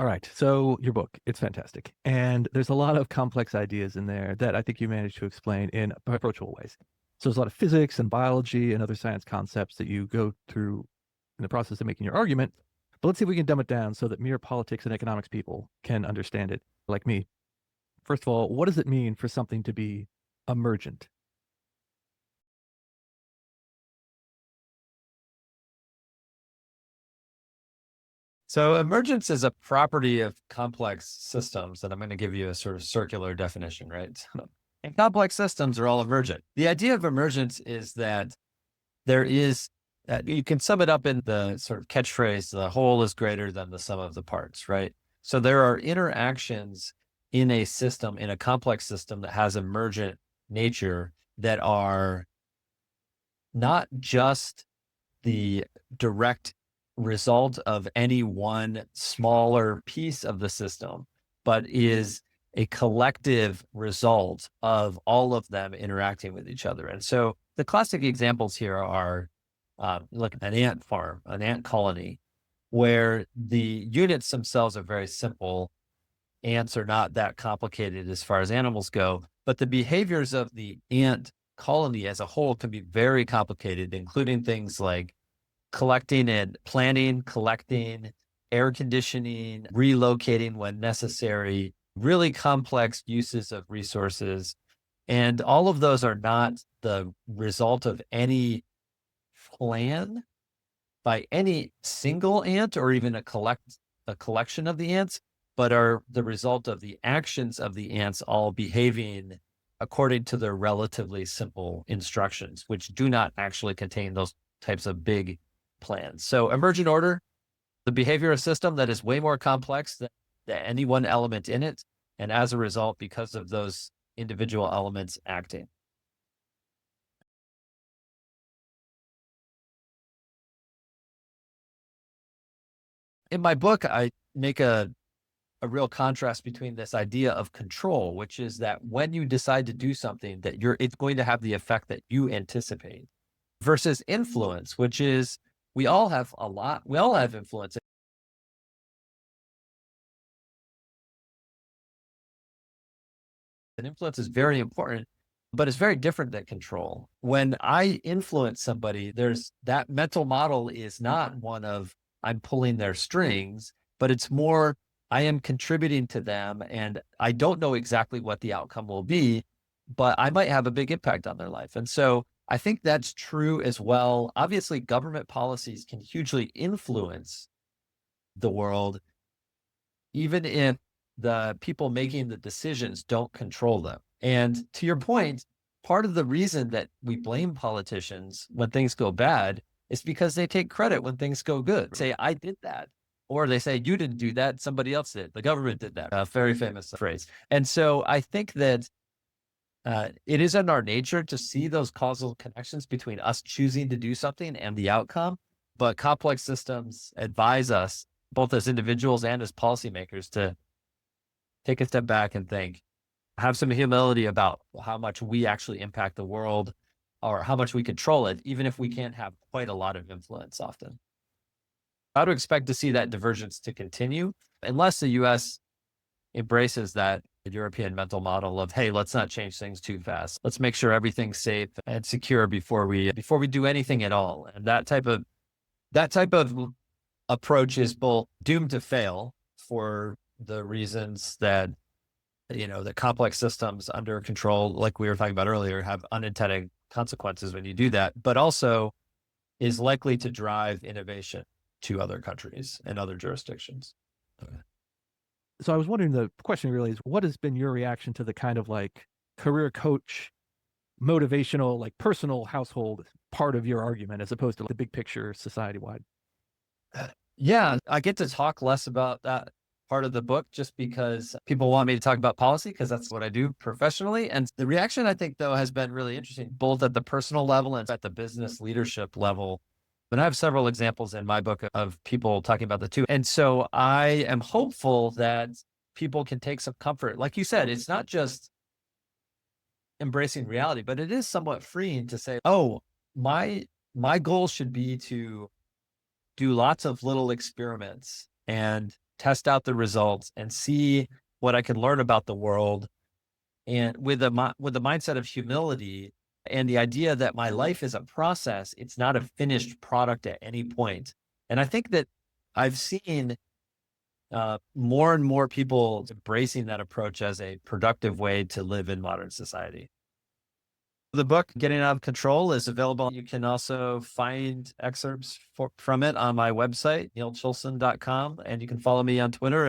All right. So your book, it's fantastic. And there's a lot of complex ideas in there that I think you managed to explain in approachable ways. So there's a lot of physics and biology and other science concepts that you go through in the process of making your argument. But let's see if we can dumb it down so that mere politics and economics people can understand it like me. First of all, what does it mean for something to be emergent? So emergence is a property of complex systems, and I'm going to give you a sort of circular definition, right? And complex systems are all emergent. The idea of emergence is that there is, you can sum it up in the sort of catchphrase, the whole is greater than the sum of the parts, right? So there are interactions in a system, in a complex system that has emergent nature that are not just the direct result of any one smaller piece of the system, but is a collective result of all of them interacting with each other. And so the classic examples here are like an ant farm, an ant colony, where the units themselves are very simple. Ants are not that complicated as far as animals go, but the behaviors of the ant colony as a whole can be very complicated, including things like collecting and planning, collecting, air conditioning, relocating when necessary, really complex uses of resources. And all of those are not the result of any plan by any single ant or even a collection of the ants, but are the result of the actions of the ants all behaving according to their relatively simple instructions, which do not actually contain those types of big plans. So emergent order, the behavior of a system that is way more complex than any one element in it. And as a result, because of those individual elements acting. In my book, I make a real contrast between this idea of control, which is that when you decide to do something that it's going to have the effect that you anticipate, versus influence, which is we all have influence. And influence is very important, but it's very different than control. When I influence somebody, there's that mental model is not one of I'm pulling their strings, but it's more I am contributing to them and I don't know exactly what the outcome will be, but I might have a big impact on their life. And so I think that's true as well. Obviously, government policies can hugely influence the world, even if the people making the decisions don't control them. And to your point, part of the reason that we blame politicians when things go bad is because they take credit when things go good. Say, I did that. Or they say, you didn't do that, somebody else did. The government did that. A very famous phrase. And so I think that it is in our nature to see those causal connections between us choosing to do something and the outcome. But complex systems advise us, both as individuals and as policymakers, to take a step back and think, have some humility about how much we actually impact the world or how much we control it, even if we can't have quite a lot of influence often. I would expect to see that divergence to continue unless the US embraces that European mental model of, hey, let's not change things too fast. Let's make sure everything's safe and secure before we do anything at all. And that type of approach is both doomed to fail for the reasons that that complex systems under control, like we were talking about earlier, have unintended consequences when you do that, but also is likely to drive innovation to other countries and other jurisdictions. So I was wondering, the question really is, what has been your reaction to the kind of like career coach, motivational, like personal household part of your argument as opposed to the big picture society wide? Yeah, I get to talk less about that part of the book just because people want me to talk about policy because that's what I do professionally. And the reaction, I think, though, has been really interesting, both at the personal level and at the business leadership level. But I have several examples in my book of people talking about the two. And so I am hopeful that people can take some comfort. Like you said, it's not just embracing reality, but it is somewhat freeing to say, oh, my goal should be to do lots of little experiments and test out the results, and see what I can learn about the world. And with with the mindset of humility and the idea that my life is a process, it's not a finished product at any point. And I think that I've seen more and more people embracing that approach as a productive way to live in modern society. The book, Getting Out of Control, is available. You can also find excerpts from it on my website, neilchilson.com, and you can follow me on Twitter